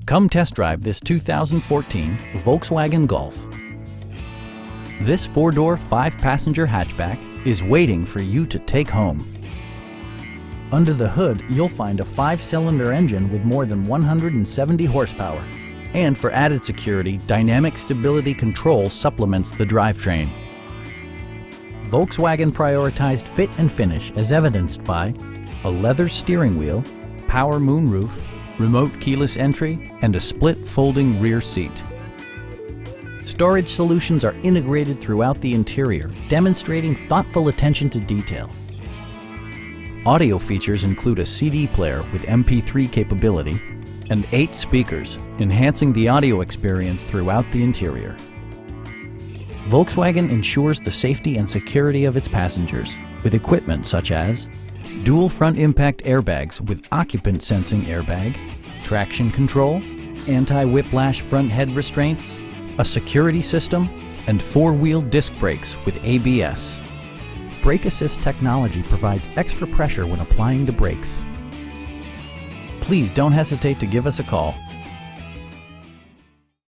Come test drive this 2014 Volkswagen Golf. This four-door, five-passenger hatchback is waiting for you to take home. Under the hood, you'll find a five-cylinder engine with more than 170 horsepower. And for added security, dynamic stability control supplements the drivetrain. Volkswagen prioritized fit and finish as evidenced by a leather steering wheel, power moonroof, remote keyless entry, and a split folding rear seat. Storage solutions are integrated throughout the interior, demonstrating thoughtful attention to detail. Audio features include a CD player with MP3 capability and 8 speakers, enhancing the audio experience throughout the interior. Volkswagen ensures the safety and security of its passengers with equipment such as dual front impact airbags with occupant sensing airbag, traction control, anti-whiplash front head restraints, a security system, and four-wheel disc brakes with ABS. Brake Assist technology provides extra pressure when applying the brakes. Please don't hesitate to give us a call.